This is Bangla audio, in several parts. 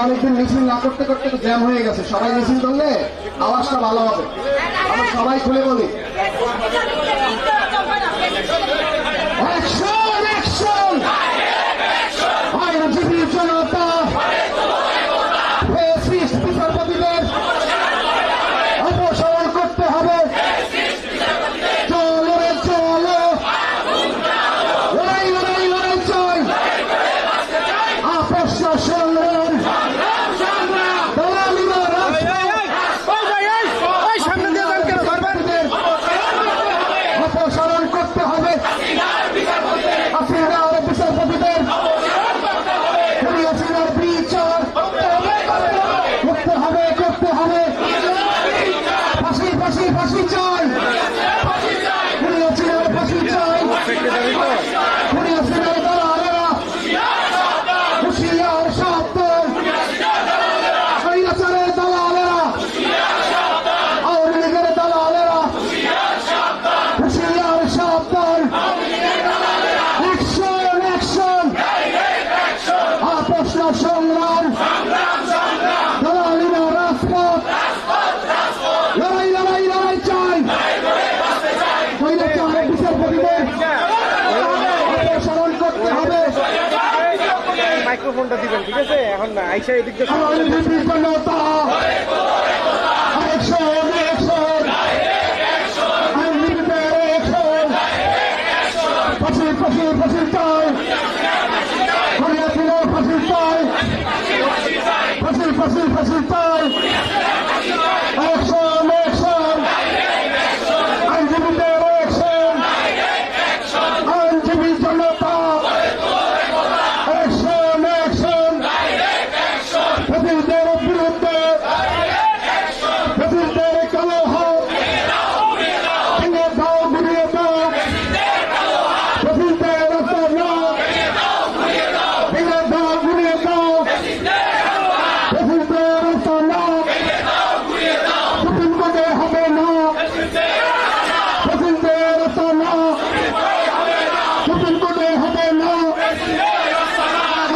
অনেকদিন মিছিল না করতে করতে তো জ্যাম হয়ে গেছে, সবাই মিছিল করলে আওয়াজটা ভালো হবে। আমরা সবাই খুলে বলি অ্যাকশন অ্যাকশন, আইনজীবী জনতা বিচারপতিদের অপসারণ করতে হবে। চলো রে চলো, লড়াই লড়াই লড়াই চাই, আপস সংগ্রাম অপসারণ করতে হবে। হাসিনার বিচারপতিদের হাসিনার বিচার করতে হবে করতে হবে। ফাঁসি ফাঁসি ফাঁসি চাই, হাসিনার ফাঁসি চাই, হাসিনার দালালেরা হুঁশিয়ার সাবধান, স্বৈরাচারের দালালেরা, আওয়ামী লীগের দালালেরা হুঁশিয়ার সাবধান। অ্যাকশন অ্যাকশন, আপস সংগ্রাম, দালালিরা রাজপথ, লড়াই লড়াই লড়াই চাই, স্বৈরাচারের বিচারপতিদের অপসারণ করতে হবে। মাইক্রোফোনটা দিবেন, ঠিক আছে? এখন না আইসা এদিক দিয়ে জনতা অ্যাকশন অ্যাকশন, আইনজীবীদের অ্যাকশন, ফাঁসি ফাঁসি ফাঁসি চাই, হাসিনার ফাঁসি চাই, ফাঁসি ফাঁসি ফাঁসি চাই। অ্যাকশন অ্যাকশন, আইনজীবীদের অ্যাকশন, আইনজীবী জনতা অ্যাকশন অ্যাকশন, ফ্যাসিস্টদের বিরুদ্ধে ফ্যাসিস্টদের কালো হাত ভেঙে দাও ঘুরিয়ে দাও, ফ্যাসিস্টদের রাস্তা না ভেঙে দাও ঘুরিয়ে দাও, ফ্যাসিস্টদের রাস্তা না সুপ্রিম কোর্টে হবে না, ফ্যাসিস্টদের রাস্তা না সুপ্রিম কোর্টে হবে না।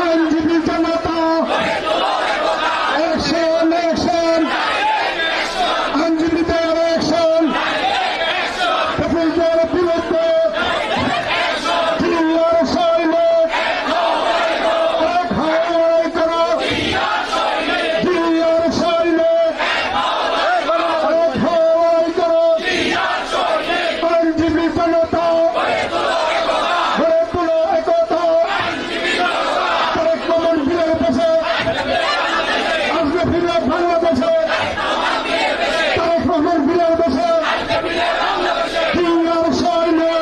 আইনজীবী জনতা অ্যাকশন অ্যাকশন, আইনজীবীদের অ্যাকশন, ফ্যাসিস্টদের বিরুদ্ধে জিয়ার শৈলে এক হয় করো, জিয়ার শৈলে এক হয় করো। আইনজীবী জনতা গড়ে তুলো একতা, তারেক রহমান ফিরে বসে আসবে ফিরে বাংলাদেশে, তারেক রহমান ফিরে বসে জিয়ার শৈলে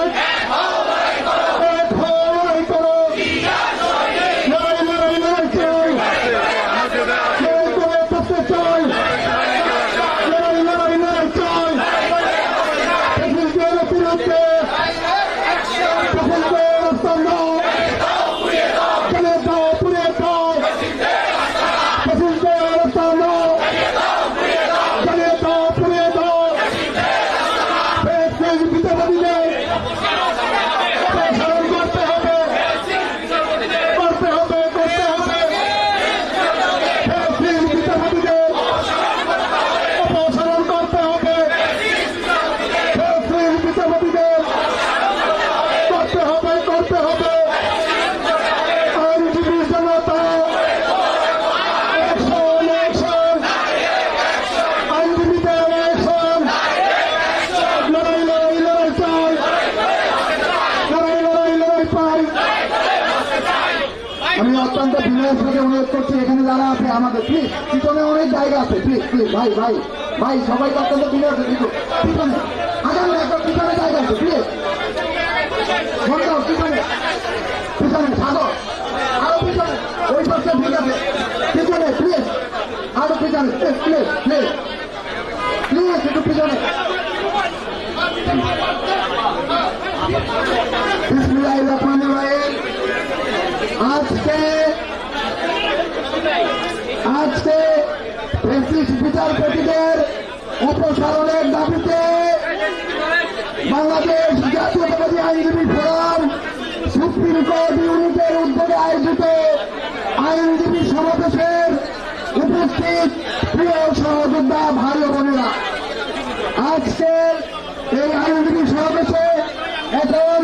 এক হয় করো, লড়াই লড়াই লড়াই চাই, লড়াই করে বাঁচতে চাই, লড়াই লড়াই লড়াই চাই, ফ্যাসিস্টদের বিরুদ্ধে ফ্যাসিস্টদের রাস্তা না ফেলে দাও পুড়িয়ে দাও, ফ্যাসিস্টদের রাস্তা না ফেলে দাও পুড়িয়ে দাও। ফ্যাসিস্ট বিচারপতিদের অপসারণ করতে হবে করতে হবে করতে হবে। ফ্যাসিস্ট বিচারপতিদের অপসারণ করতে হবে, ফ্যাসিস্ট বিচারপতিদের করতে হবে করতে হবে। আইনজীবী জনতা অ্যাকশন অ্যাকশন, আইনজীবীদের অ্যাকশন, লড়াই লড়াই লড়াই চাই, লড়াই লড়াই লড়াই পাই। আমি অত্যন্ত বিনয়ের সাথে অনুরোধ করছি, এখানে যারা আছে আমাদের প্লিজ, পিছনে অনেক জায়গা আছে, প্লিজ প্লিজ ভাই ভাই ভাই সবাইকে অত্যন্ত বিনয়ের সাথে পিছনে আগামী একবার পিছনে জায়গা আছে, প্লিজ পিছনে পিছনে থাকো, আরো পিছনে ওই পাশে ঠিক আছে, পিছনে প্লিজ আরো পিছনে প্লিজ প্লিজ প্লিজ প্লিজ একটু পিছনে। বিসমিল্লাহির রহমানির রহিম। আজকে ফ্যাসিস্ট বিচারপতিদের অপসারণের দাবিতে বাংলাদেশ জাতীয়তাবাদী আইনজীবী ফোরাম সুপ্রিম কোর্ট ইউনিটের উদ্যোগে আয়োজিত আইনজীবী সমাবেশের উপস্থিত প্রিয় সহযোদ্ধা ভাই ও বোনেরা, আজকের এই আইনজীবী সমাবেশে এখন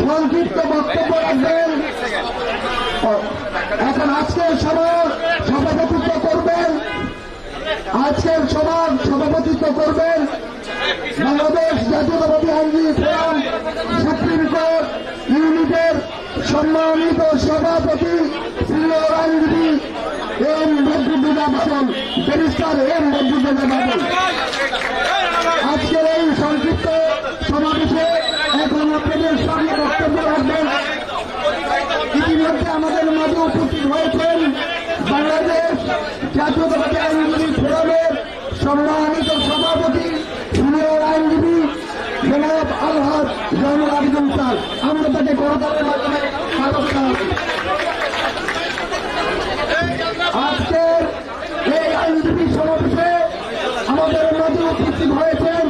সংক্ষিপ্ত বক্তব্য রাখবেন। এখন আজকের সভার সভাপতিত্ব করবেন বাংলাদেশ জাতীয়তাবাদী আইনজীবী ফোরাম সুপ্রিম কোর্ট ইউনিটের সম্মানিত সভাপতি সিনিয়র আইনজীবী এম বদরুদ্দোজা বাদল, ব্যারিস্টার এম বদরুদ্দোজা বাদল। আজকের এই সংক্ষিপ্ত সমাবেশে এখন আপনাদের সামনে বক্তব্য রাখবেন। ইতিমধ্যে আমাদের মাঝে উপস্থিত হয়েছেন বাংলাদেশ জাতীয়তাবাদী আইনজীবী ফোরামের সম্মানিত সভাপতি সিনিয়র আইনজীবী জনাব আলহাজ জয়নুল আবেদিন স্যার। আমরা তাকে করতালের মাধ্যমে স্বাগত জানাচ্ছি। আজকের এই আইনজীবী সমাবেশে আমাদের মাঝে উপস্থিত হয়েছেন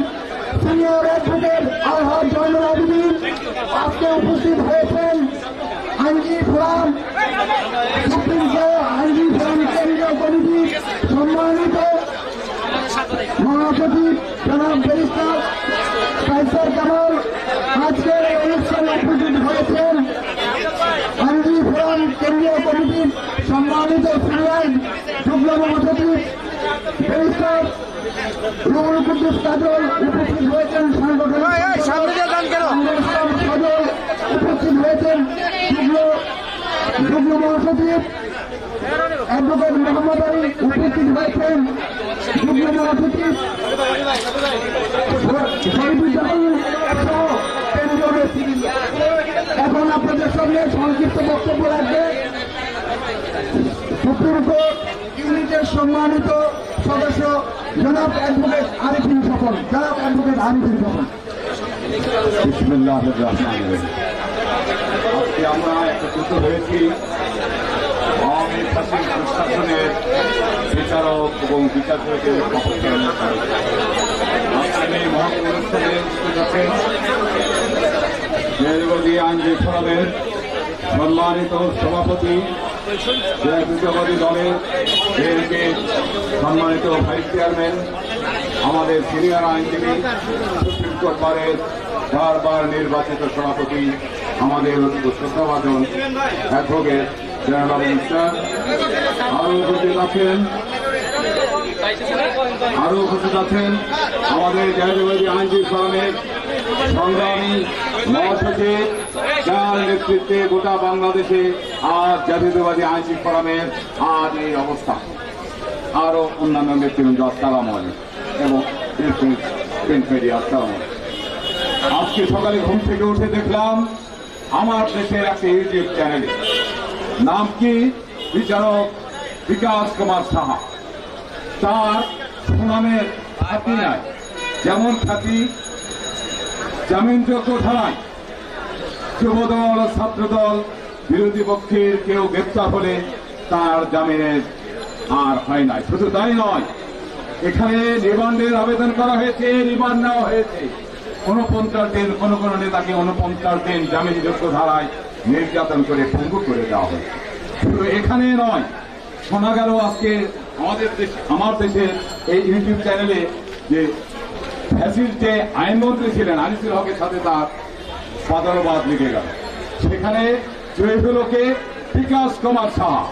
সিনিয়র অ্যাডভোকেট আলহাজ জয়নুল আবেদিন। আজকে উপস্থিত হয়েছেন আইনজীবী ফোরাম সুপ্রিম কোর্ট আইনজীবী ফোরাম কেন্দ্রীয় কমিটির সম্মানিত মহাসচিব জনাব ব্যারিস্টার কায়সার কামাল। আজকের এই অনুষ্ঠানে উপস্থিত হয়েছেন আইনজীবী ফোরাম কেন্দ্রীয় কমিটির সম্মানিত সিনিয়র যুগ্ম মহাসচিব ব্যারিস্টার রুহুল কুদ্দুস কাজল। উপস্থিত হয়েছেন উপস্থিত হয়েছেন যুগ্ম মহাসচিব অ্যাডভোকেট মোহাম্মদ আলী। উপস্থিত হয়েছেন যুগ্ম মহাসচিব কেন্দ্রীয় নেতৃবৃন্দ। এখন আপনাদের সামনে সংক্ষিপ্ত বক্তব্য রাখবে সুপ্রিম কোর্ট ইউনিটের সম্মানিত সদস্য জনাব অ্যাডভোকেট আরিফিন স্বপন। বিসমিল্লাহির রহমানির রহিম। আজকে আমরা একত্রিত হয়েছি আওয়ামী ফাঁসির প্রশাসনের বিচারক এবং বিচারপতিদের পক্ষে। আজকের এই মহৎ অনুষ্ঠানে উপস্থিত আছেন জাতীয়তাবাদী আইনজীবী ফোরামের সম্মানিত সভাপতি, জাতীয়তাবাদী দলের বিএনপির সম্মানিত ভাইস চেয়ারম্যান, আমাদের সিনিয়র আইনজীবী, সুপ্রিম কোর্ট বারের বারবার নির্বাচিত সভাপতি, আমাদের শ্রদ্ধাভাজন অ্যাডভোকেট জয়নুল আবেদিন স্যার। আরো উপস্থিত আছেন আমাদের জাতীয়তাবাদী আইনজীবী ফোরামের সংগ্রামী মহাসচিব, যার নেতৃত্বে গোটা বাংলাদেশে আজ জাতীয়তাবাদী আইনজীবী ফোরামের আজ এই অবস্থা। আরো অন্যান্য নেতৃবৃন্দ আসসালামু আলাইকুম এবং প্রিন্ট মিডিয়া আসসালামু আলাইকুম। আজকে সকালে ঘুম থেকে উঠে দেখলাম আমার দেশের একটা ইউটিউব চ্যানেলে, নাম কি বিচারক বিকাশ কুমার সাহা। তার সুনামের খ্যাতি নাই, যেমন খ্যাতি জামিনযোগ্য ধারায় যুবদল, ছাত্রদল, বিরোধী পক্ষের কেউ গ্রেপ্তার হলে তার জামিনের আর হয় নাই। শুধু তাই নয়, এখানে রিমান্ডের আবেদন করা হয়েছে, রিমান্ড নেওয়া হয়েছে 49 দিন, কোন কোন নেতাকে 49 দিন জামিনযোগ্য ধারায় নির্যাতন করে পঙ্গু করে দেওয়া হয়েছে। শুধু এখানে নয়, শোনা গেল আজকে আমার দেশের এই ইউটিউব চ্যানেলে যে ফ্যাসির যে আইনমন্ত্রী ছিলেন আনিসুল হকের সাথে তার বাদানুবাদ লিখে গেল। সেখানে জয়গুলোকে বিকাশ কুমার সাহা,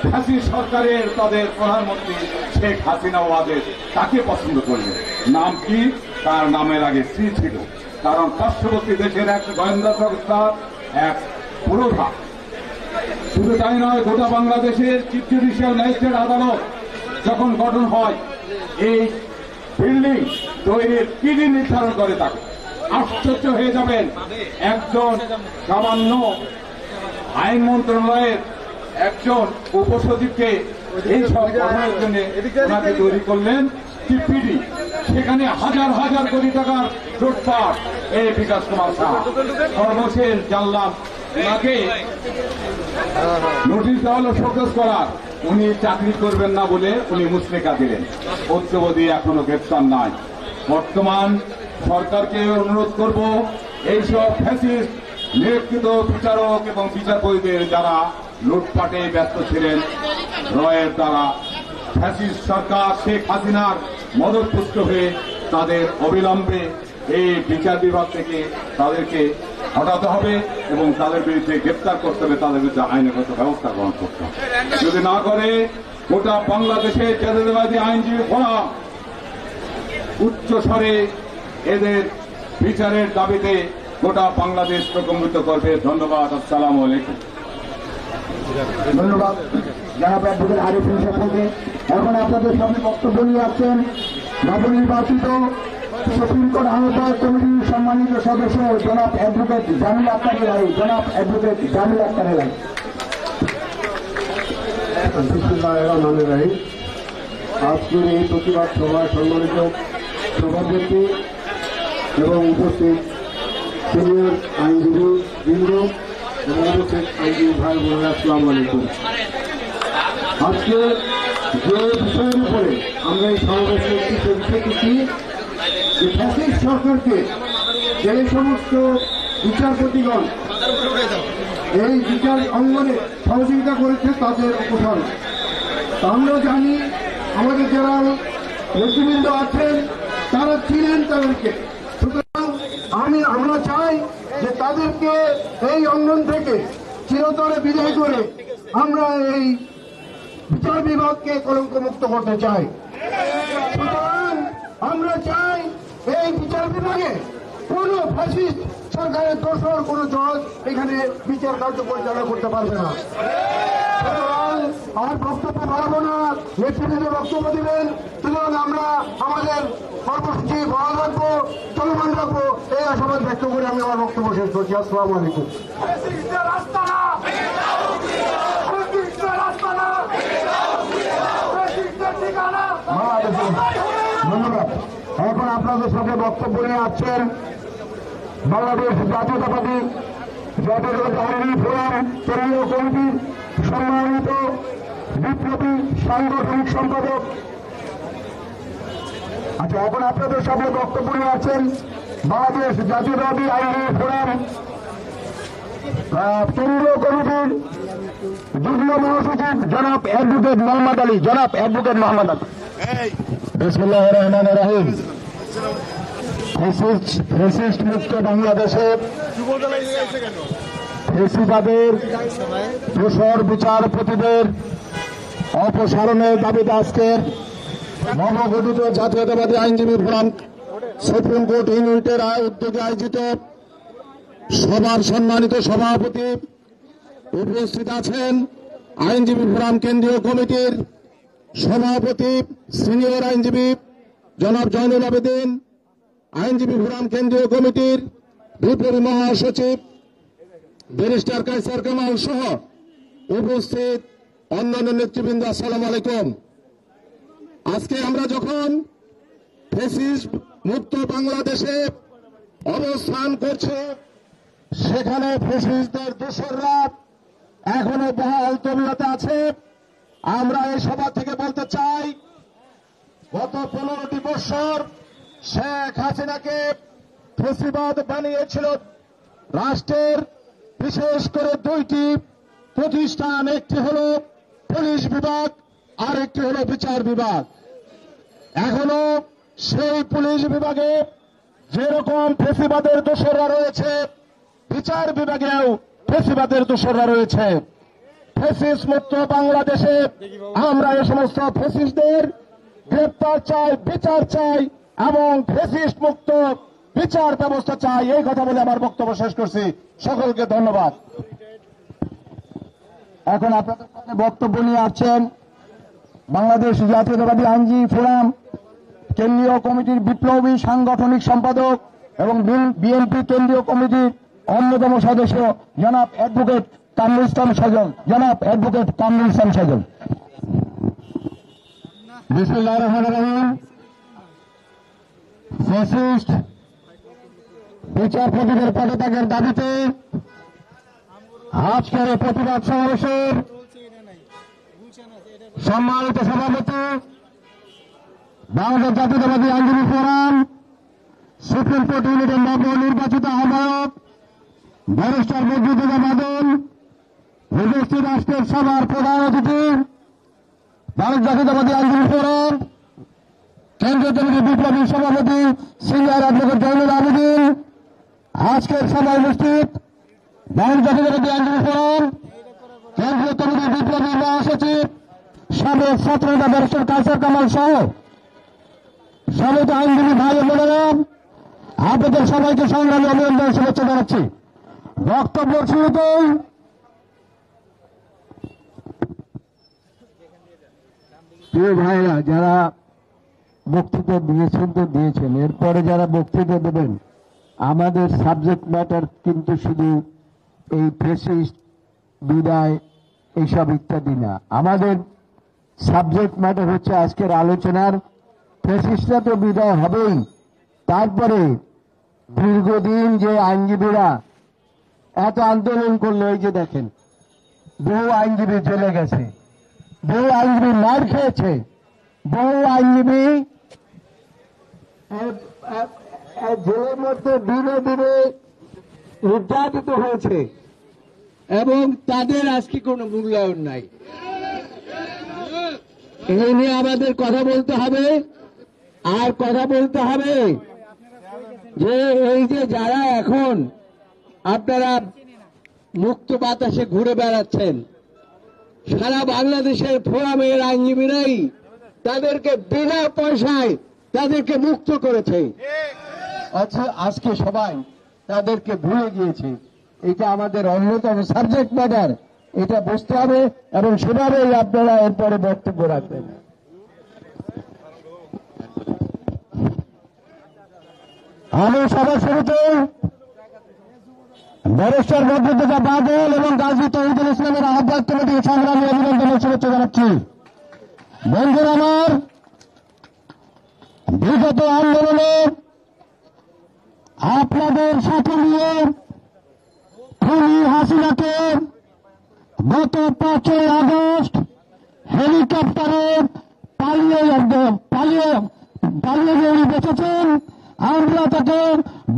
ফ্যাসির সরকারের তাদের প্রধানমন্ত্রী শেখ হাসিনা ওয়াজেদ, তাকে পছন্দ করলেন। নাম কি? তার নামের আগে শ্রী ছিল, কারণ পার্শ্ববর্তী দেশের এক গোয়েন্দা সংস্থার এক পুরোধা। শুধু তাই নয়, গোটা বাংলাদেশের চিফ জুডিশিয়াল ম্যাজিস্ট্রেট আদালত যখন গঠন হয়, এই বিল্ডিং তৈরির পিডি নির্ধারণ করে তাকে। আশ্চর্য হয়ে যাবেন, একজন সামান্য আইন মন্ত্রণালয়ের একজন উপসচিবকে এই সব গঠনের জন্য ওনাকে তৈরি করলেন পিডি। সেখানে হাজার হাজার কোটি টাকার লুটপাট এই বিকাশ কুমার সাহা। সর্বশেষ জানলাম ওনাকে নোটিশ দেওয়া হলো শোকজ করার, উনি চাকরি করবেন না বলে উনি মুচলেকা দিলেন। অদ্যবধি এখনো গ্রেপ্তার নাই। বর্তমান সরকারকে অনুরোধ করব, এইসব ফ্যাসিস্ট নিয়োজিত বিচারক এবং বিচারপতিদের যারা লুটপাটে ব্যস্ত ছিলেন রয়ের দ্বারা, ফ্যাসিস্ট সরকার শেখ হাসিনার মদতপুষ্ট হয়ে তাদের অবিলম্বে এই বিচার বিভাগ থেকে তাদেরকে হটাতে হবে এবং তাদের বিরুদ্ধে গ্রেপ্তার করতে হবে, তাদের বিরুদ্ধে আইনগত ব্যবস্থা গ্রহণ করতে হবে। যদি না করে গোটা বাংলাদেশে জাতীয়তাবাদী আইনজীবী ফোরাম উচ্চ স্বরে এদের বিচারের দাবিতে গোটা বাংলাদেশ প্রকম্পিত করবে। ধন্যবাদ। আসসালামু আলাইকুম। ধন্যবাদ জনাব অ্যাডভোকেট আরিফুল সাহেবকে। এখন আপনাদের সামনে বক্তব্য নিয়ে আসছেন নবনির্বাচিত সুপ্রিম কোর্ট আহ্বায়ক কমিটির সম্মানিত সদস্য জনাব অ্যাডভোকেট জামিল আক্তার এলাই। জনাব অ্যাডভোকেট জামিল আক্তার এলাই। আজকের এই প্রতিবাদ সভায় সম্মানিত সভাপতি এবং উপস্থিত সিনিয়র আইনজীবী বৃন্দ এবং উপস্থিত আইনজীবী ভাই বোনেরা, আসসালামু আলাইকুম। আজকে যে বিষয়ের উপরে আমরা এই সমাবেশে দেখেছি যে ফ্যাসিস্ট সরকারকে যে সমস্ত বিচারপতিগণ এই বিচার অঙ্গনে সহযোগিতা করেছে তাদের উপসর্গ আমরা জানি। আমাদের যারা নেতৃবৃন্দ আছেন তারা ছিলেন তাদেরকে, সুতরাং আমরা চাই যে তাদেরকে এই অঙ্গন থেকে চিরতরে বিদায় করে আমরা এই বিচার বিভাগকে কলঙ্ক মুক্ত করতে চাই। সুতরাং আমরা চাই এই বিচার বিভাগে কোন ফ্যাসিস্ট সরকারের দোষর কোন জজ এখানে বিচার কার্য পরিচালনা করতে পারবে না। আর বক্তব্য বাড়াবো না, নেতৃবৃন্দ বক্তব্য দিবেন। সুতরাং আমরা আমাদের কর্মসূচি বহাল রাখবো, চলমান রাখবো, এই আশাবাদ ব্যক্ত করে আমি আমার বক্তব্য শেষ করছি। আসসালামু আলাইকুম। ধন্যবাদ। এখন আপনাদের সাথে বক্তব্য নিয়ে আসছেন বাংলাদেশ জাতীয়তাবাদী আইনজীবী ফোরাম কেন্দ্রীয় কমিটির সম্মানিত বিপ্লবী সাংগঠনিক সম্পাদক। আচ্ছা, এখন আপনাদের সামনে বক্তব্য নিয়ে আছেন বাংলাদেশ জাতীয়তাবাদী আইনজীবী ফোরাম কেন্দ্রীয় কমিটির যুগ্ম মহাসচিব জনাব অ্যাডভোকেট মোহাম্মদ আলী। জনাব অ্যাডভোকেট মোহাম্মদ আলী। বিসমিল্লাহির রহমানির রহিম। ফ্যাসিস্ট মুক্ত বাংলাদেশে ফ্যাসিবাদের দোষর বিচারপতিদের অপসারণের দাবিতে আজকের নবগঠিত জাতীয়তাবাদী আইনজীবী ফোরাম সুপ্রিম কোর্ট ইউনিটের উদ্যোগে আয়োজিত সভার সম্মানিত সভাপতি উপস্থিত আছেন আইনজীবী ফোরাম কেন্দ্রীয় কমিটির সভাপতি সিনিয়র আইনজীবী জনাব জয়নুল আবেদিন, আইনজীবী ফোরাম কেন্দ্রীয় কমিটির বিপ্লবী মহাসচিব ব্যারিস্টার কায়সার কামাল সহ উপস্থিত অন্যান্য নেতৃবৃন্দ, আসসালামু আলাইকুম। আজকে আমরা যখন ফ্যাসিস্ট মুক্ত বাংলাদেশে অবস্থান করছে, সেখানে ফ্যাসিস্টদের দোসররা এখনো বহাল তবিয়তে আছে। আমরা এই সভা থেকে বলতে চাই, গত 15টি বছর শেখ হাসিনাকে ফ্যাসিবাদ বানিয়েছিল রাষ্ট্রের বিশেষ করে 2টি প্রতিষ্ঠান, একটি হল পুলিশ বিভাগ আর একটি হল বিচার বিভাগ। এখনো সেই পুলিশ বিভাগে যেরকম ফ্যাসিবাদের দোসররা রয়েছে, বিচার বিভাগেও ফ্যাসিবাদের দোসররা রয়েছে। ফ্যাসিস্ট মুক্ত বাংলাদেশে আমরা এই সমস্ত ফ্যাসিস্টদের গ্রেপ্তার চাই, বিচার চাই এবং ফ্যাসিস্ট মুক্ত বিচার ব্যবস্থা চাই। এই কথা বলে আমার বক্তব্য শেষ করছি। সকলকে ধন্যবাদ। এখন আপনাদের সামনে বক্তব্য নিয়ে আসছেন বাংলাদেশ জাতীয়তাবাদী আইনজীবী ফোরাম কেন্দ্রীয় কমিটির বিপ্লবী সাংগঠনিক সম্পাদক এবং বিএনপি কেন্দ্রীয় কমিটির অন্যতম সদস্য জনাব অ্যাডভোকেট কামরুল ইসলাম সজল। জনাব অ্যাডভোকেট কামরুল ইসলাম সজল। বিসমিল্লাহির রহমানির রহিম। ফ্যাসিস্ট বিচারপতিদের পদত্যাগের দাবিতে আজকের প্রতিবাদ সমাবেশের সম্মানিত সভাপতি বাংলাদেশ জাতীয়তাবাদী আইনজীবী ফোরাম সুপ্রিম কোর্ট ইউনিটের নবনির্বাচিত আহ্বায়ক ব্যারিস্টার বদরুদ্দোজা বাদল, উপস্থিত রাষ্ট্রের সভার প্রধান অতিথি ভারত জাতীয়তাবাদী আন্দোলন ফোরাম কেন্দ্রীয় কমিটির বিপ্লবী সভাপতি সিনিয়র অ্যাডভোকেট জয়নুল আবেদিন, আজকের সভায় উপস্থিত ভারত জাতীয়তাবাদী আন্দোলন ফোরাম কেন্দ্রীয় কমিটির বিপ্লবী মহাসচিব সাবেক ছাত্রনেতা ব্যারিস্টার কায়সার কামাল সহ সমস্ত আইনজীবী ভাই ও বোনেরা, আপনাদের সবাইকে সংগ্রামী অভিনন্দন শুভেচ্ছা জানাচ্ছি। বক্তব্য শুরুতেই প্রিয় ভাইরা, যারা বক্তৃতা দিয়েছেন তো দিয়েছেন, এরপরে যারা বক্তৃতা দেবেন, আমাদের সাবজেক্ট ম্যাটার কিন্তু শুধু এই ফ্যাসিস্ট বিদায় এইসব ইত্যাদি না। আমাদের সাবজেক্ট ম্যাটার হচ্ছে আজকের আলোচনার ফ্যাসিস্টরা তো বিদায় হবেই, তারপরে দীর্ঘদিন যে আইনজীবীরা এত আন্দোলন করলো, এই যে দেখেন বহু আইনজীবী চলে গেছে, বহু আইনজীবী মার খেয়েছে, বহু আইনজীবী জেলের মধ্যে দিনে দিনে নির্যাতিত হয়েছে এবং তাদের আজকে কোনো মূল্যায়ন নাই। এই নিয়ে আমাদের কথা বলতে হবে। আর কথা বলতে হবে যে এই যে যারা এখন আপনারা মুক্ত বাতাসে ঘুরে বেড়াচ্ছেন, সারা বাংলাদেশের ফোরামের আইনজীবীরাই তাদেরকে বিনা পয়সায় তাদেরকে মুক্ত করেছে। আচ্ছা, আজকে সবাই তাদেরকে ভুলে গিয়েছে। এটা আমাদের অন্যতম সাবজেক্ট ম্যাটার, এটা বুঝতে হবে এবং সেভাবেই আপনারা এরপরে বক্তব্য রাখবেন। আমি সবার শুরুতে ব্যারিস্টার বদরুদ্দোজা বাদল এবং গাজী তৌহিদুল ইসলামের আহ্বায়ক কমিটির সংগ্রামী অভিনন্দন শুভেচ্ছা জানাচ্ছি। বন্ধুরা আমার, বিগত আন্দোলনে আপনাদের সাথে নিয়ে খুনি হাসিনাকে গত 5ই আগস্ট হেলিকপ্টারে পালিয়ে উনি বেঁচেছেন। আমরা তাকে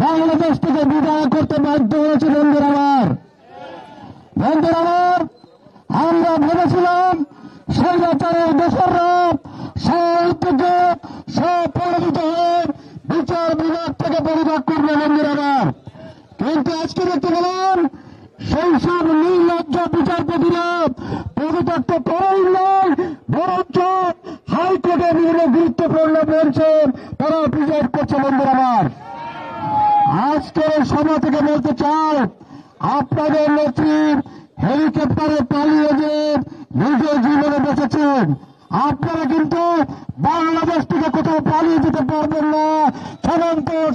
বাংলাদেশ থেকে বিদায় করতে বাধ্য হয়েছি। বন্ধুরা আমার, আমরা ভেবেছিলাম স্বৈরাচারের দোসররা সত্যকে স্বপরাজিত হয়ে বিচার বিভাগ থেকে পরিত্যাগ করবে। বন্ধুরা আমার, কিন্তু আজকে দেখতে পেলাম সেই সব নির্লজ্জ বিচারপতিরা পদত্যাগ তো করেই নয়, বরঞ্চ হাইকোর্টে বিভিন্ন গুরুত্বপূর্ণ বেঞ্চে তারা প্রিজাইড করছে। বন্ধুরা আমার, আজকের সভা থেকে বলতে চাই, আপনাদের নেত্রী হেলিকপ্টারে পালিয়ে যে নিজের জীবনে বেঁচেছেন, আপনারা কিন্তু বাংলাদেশ থেকে কোথাও পালিয়ে যেতে পারবেন না।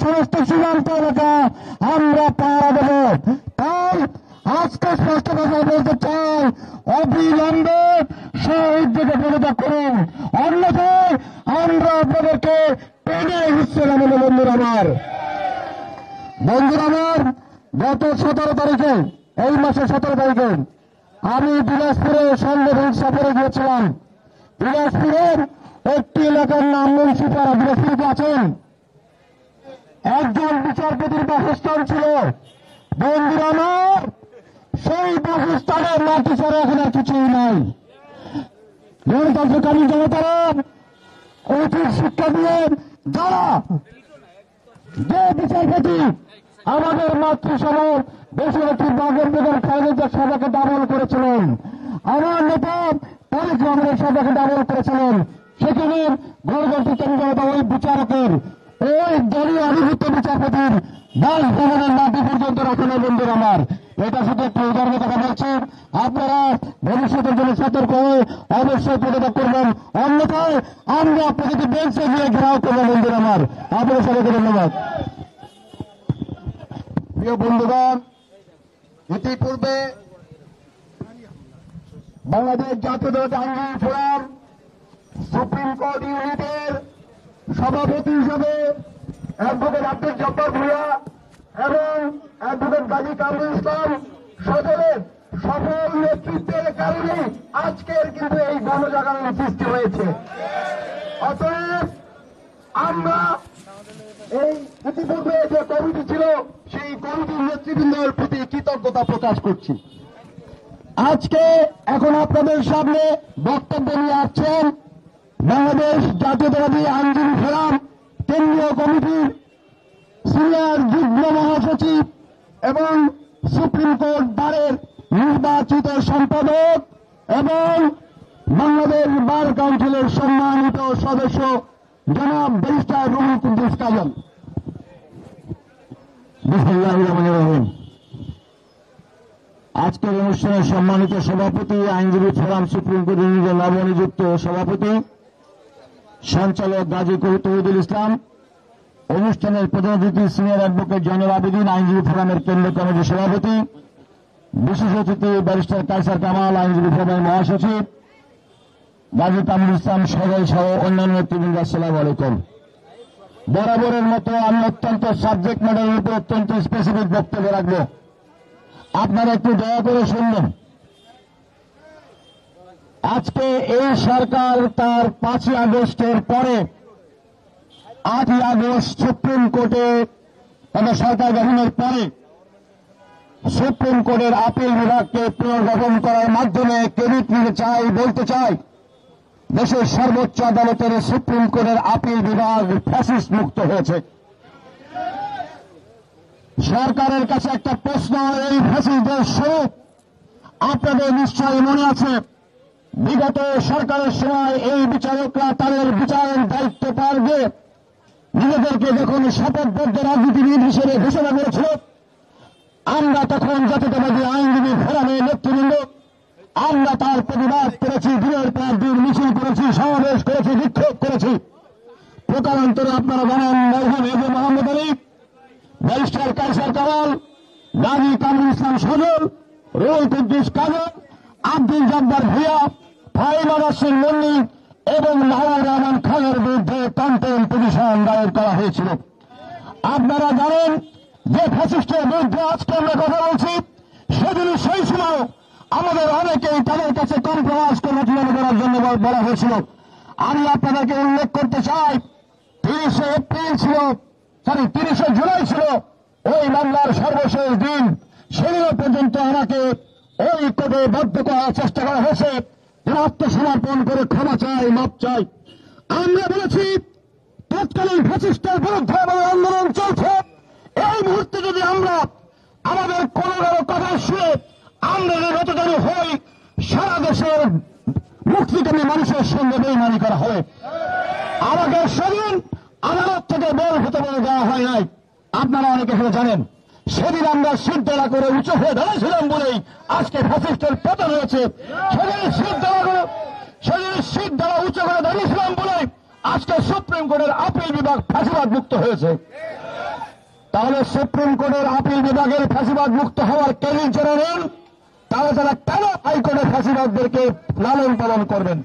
সমস্ত সীমান্ত এলাকা আমরা পাহারা দেব। তাই আজকে স্পষ্ট কথা বলতে চাই, অবিলম্বে শহীদ থেকে পদত্যাগ করুন, অন্যথায় আমরা আপনাদেরকে টেনে হিসেবে নামব। বন্ধুরা আমার, গত 17 তারিখে, এই মাসের 17 তারিখে আমি দিনাজপুরে সংগঠন সফরে গিয়েছিলাম। দিনাজপুরের একটি এলাকার নাম মুন্সিপাড়া। দিনাজপুরে আছেন, একজন বিচারপতির বাসস্থান ছিল। বন্ধুরা আমার, সেই বাসস্থানের মাটি ছাড়া এখন আর কিছুই নাই। গণতন্ত্রকামী জনতারা কঠিন শিক্ষা দিয়ে যারা যে বিচারপতি আমাদের মাতৃসভা দেশনেত্রী বাগের বেগম খালেদা সভাকে ডাবল করেছিলেন, আমার নেতা তারেক রহমানের সভাকে ডাবল করেছিলেন, সেখানে গণতন্ত্রকামী জনতা ওই বিচারকের, ওই দলীয় আবির্ভূত বিচারপতির বাসভবনের মাটি পর্যন্ত রাখেন। বন্ধুরা আমার, এটা শুধু একটু উদাহরণের কথা বলছি। আপনারা ভবিষ্যতের জন্য সতর্ক হয়ে অবশ্যই পদত্যাগ করবেন, অন্যথায় আমরা আপনাদেরকে বেঞ্চে গিয়ে ঘেরাও করবো। বন্ধুরা আমার, আপনাদের সবাইকে ধন্যবাদ। প্রিয় বন্ধুগণ, ইতিপূর্বে বাংলাদেশ জাতীয়তাবাদী আন্দোলন ফোরাম সুপ্রিম কোর্ট ইউনিটের সভাপতি হিসেবে অ্যাডভোকেট আব্দুল জব্বার ভূঁইয়া এবং অ্যাডভোকেট গাজী কামরুল ইসলাম সকলের সফল নেতৃত্বের কারণে আজকের কিন্তু এই গণজাগরণের সৃষ্টি হয়েছে। অতএব আমরা এই ইতিপূর্বে যে কমিটি ছিল, সেই কমিটির নেতৃবৃন্দের প্রতি কৃতজ্ঞতা প্রকাশ করছি। আজকে এখন আপনাদের সামনে বক্তব্য নিয়ে আসছেন বাংলাদেশ জাতীয়তাবাদী আইনজীবী ফোরাম কেন্দ্রীয় কমিটির সিনিয়র যুগ্ম মহাসচিব এবং সুপ্রিম কোর্ট বারের নির্বাচিত সম্পাদক এবং বাংলাদেশ বার কাউন্সিলের সম্মানিত সদস্য জনাব ব্যারিস্টার রুহুল কুদ্দুস কাজল। বিসমিল্লাহির রহমানির রহিম। আজকের অনুষ্ঠানের সম্মানিত সভাপতি, আইনজীবী ফোরাম সুপ্রিম কোর্টের নবনিযুক্ত সভাপতি সঞ্চালক গাজী তৌহিদুল ইসলাম, অনুষ্ঠানের প্রধান অতিথি সিনিয়র অ্যাডভোকেট জয়নুল আবেদিন, আইনজীবী ফোরামের কেন্দ্রীয় কমিটির সভাপতি, বিশেষ অতিথি ব্যারিস্টার কায়সার কামাল, আইনজীবী ফোরামের মহাসচিব, গাজী তামিল ইসলাম সবাই সহ অন্যান্য নেতৃবৃন্দ, আসসালামু আলাইকুম। বরাবরের মতো আমি অত্যন্ত সাবজেক্ট ম্যাটারের উপর অত্যন্ত স্পেসিফিক বক্তব্য রাখব। আপনারা একটু দয়া করে শুনবেন। আজকে এই সরকার তার 5ই আগস্টের পরে 8ই আগস্ট সুপ্রিম কোর্টে সরকার গঠনের পরে সুপ্রিম কোর্টের আপিল বিভাগকে পুনর্গঠন করার মাধ্যমে ক্রেডিট নিতে চাই, বলতে চাই দেশের সর্বোচ্চ আদালতের সুপ্রিম কোর্টের আপিল বিভাগ ফ্যাসিস্ট মুক্ত হয়েছে। সরকারের কাছে একটা প্রশ্ন, এই ফ্যাসিস্টদের স্বরূপ আপনাদের নিশ্চয়ই মনে আছে। বিগত সরকারের সময় এই বিচারকরা তাদের বিচারের দায়িত্ব পালন দিয়ে নিজেদেরকে যখন শপথবদ্ধ রাজনীতিবিদ হিসেবে ঘোষণা করেছিল, আমরা তখন জাতীয়তাবাদী আইনজীবী ফোরামের নেতৃবৃন্দ আমরা তার প্রতিবাদ করেছি, দিনের পর দিন মিছিল করেছি, সমাবেশ করেছি, বিক্ষোভ করেছি। প্রকারান্তরে আপনারা জানেন মরহুম এজে মোহাম্মদ আলী, ব্যারিস্টার কায়সার কামাল, গাজী তামিল ইসলাম সজল, রুহুল কুদ্দুস কাজল, আব্দুল জব্বার ভূঁইয়া, ফাহিমা নাসরিন মুন্নি এবং মাহবুব রহমান খানের বিরুদ্ধে কন্টেম্প পিটিশন দায়ের করা হয়েছিল। আপনারা জানেন যে ফ্যাসিস্টের বিরুদ্ধে আজকে আমরা কথা বলছি, সেদিন সেই সময় আমাদের অনেকেই তাদের কাছে কম্প্রোমাইজ করার জন্য বলা হয়েছিল। আমি আপনাদেরকে উল্লেখ করতে চাই, 30শে জুলাই ছিল ওই মামলার সর্বশেষ দিন। সেদিনও পর্যন্ত আমাকে ওই কোর্টে বাধ্য করার চেষ্টা করা হয়েছে, আত্মসমর্পণ করে ক্ষমা চাই, মাপ চাই। আমরা বলেছি তৎকালীন ফ্যাসিস্টের বিরুদ্ধে আমাদের আন্দোলন চলছে। এই মুহূর্তে যদি আমরা আমাদের কোন কথা শুনে আমরা যদি নতজানু হই, সারা দেশের মুক্তিকামী মানুষের সঙ্গে বেইমানি করা হবে। আমাকে সেদিন আদালত থেকে বের হতে বলে দেওয়া হয় নাই। আপনারা অনেকে জানেন, সেদিন আমরা সিদ্ধারা করে উঁচু হয়ে দাঁড়িয়েছিলাম বলেই আজকে ফ্যাসিস্টের পতন হয়েছে। সেদিন সিদ্ধারা উঁচু করে দাঁড়িয়েছিলাম বলেই আজকে সুপ্রিম কোর্টের আপিল বিভাগ ফ্যাসিবাদ মুক্ত হয়েছে। তাহলে সুপ্রিম কোর্টের আপিল বিভাগের ফ্যাসিবাদ মুক্ত হওয়ার ক্রেডিট যারা নেন, তাহলে তারা কেন হাইকোর্টের ফ্যাসিবাদদেরকে লালন পালন করবেন?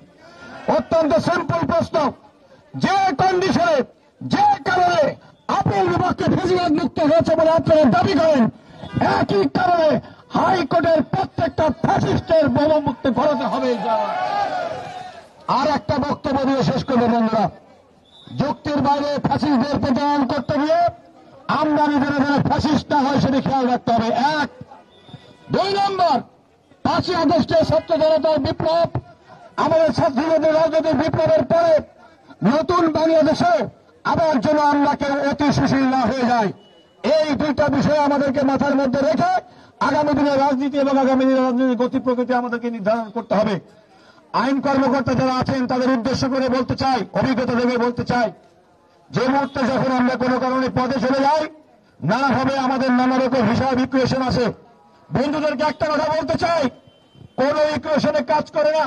অত্যন্ত সিম্পল প্রশ্ন। যে কন্ডিশনে, যে কারণে আপিল বিভাগকে ফ্যাসিবাদ মুক্ত হয়েছে বলে আপনারা দাবি করেন, একই কারণে হাইকোর্টের প্রত্যেকটা ফ্যাসিস্টের বোমামুক্ত করাতে হবে। আর একটা বক্তব্য দিয়ে শেষ করবো বন্ধুরা। যুক্তির বাইরে ফ্যাসিস্টদের প্রতিহত করতে গিয়ে আমরা নিজেরা যেন ফ্যাসিস্ট না হয় সেটি খেয়াল রাখতে হবে। 1, 2 নম্বর, 5ই আগস্টের ছাত্র জনতার বিপ্লব, আমাদের ছাত্রীদের রাজনৈতিক বিপ্লবের পরে নতুন বাংলাদেশে আবার যেন আমরা কেউ অতি সুশীল না হয়ে যায়। এই দুইটা বিষয় আমাদেরকে মাথার মধ্যে রেখে আগামী দিনের রাজনীতি এবং আগামী দিনের রাজনীতির গতি প্রকৃতি আমাদেরকে নির্ধারণ করতে হবে। আইন কর্মকর্তা যারা আছেন তাদের উদ্দেশ্য করে বলতে চাই, অভিজ্ঞতা থেকে বলতে চাই, যে মুহূর্তে যখন আমরা কোনো কারণে পদে চলে যাই, নানাভাবে আমাদের নানা রকম হিসাব ইকুয়েশন আছে। বন্ধুদেরকে একটা কথা বলতে চাই, কোন ইকুয়েশনে কাজ করে না।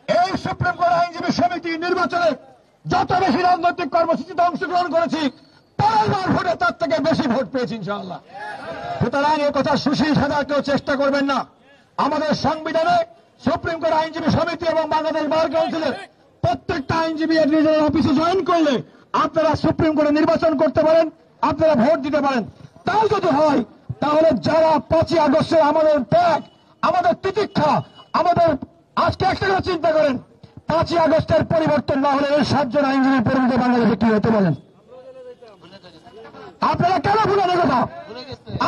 এই সুপ্রিম কোর্ট আইনজীবী সমিতি নির্বাচনে যত বেশি রাজনৈতিক কর্মসূচিতে অংশগ্রহণ করেছি, পরের বার ভোটে তার থেকে বেশি ভোট পেয়েছি ইনশাআল্লাহ। সুতরাং এ কথা সুশীল সাজার কেউ চেষ্টা করবেন না। আমাদের সংবিধানে সুপ্রিম কোর্ট আইনজীবী সমিতি এবং বাংলাদেশ বার কাউন্সিলের প্রত্যেকটা আইনজীবী নিজের অফিসে জয়েন করলে আপনারা সুপ্রিম কোর্টে নির্বাচন করতে পারেন, আপনারা ভোট দিতে পারেন। তাও যদি হয়, তাহলে যারা 5ই আগস্টের আমাদের ত্যাগ, আমাদের তিতিক্ষা, আমাদের আজকে একটা কথা চিন্তা করেন, 5ই আগস্টের পরিবর্তন না হলে এই 7 জন আইনজীবী পরিণত বাংলাদেশে কি হতে বলেন? আপনারা কেন ভুলেন কথা?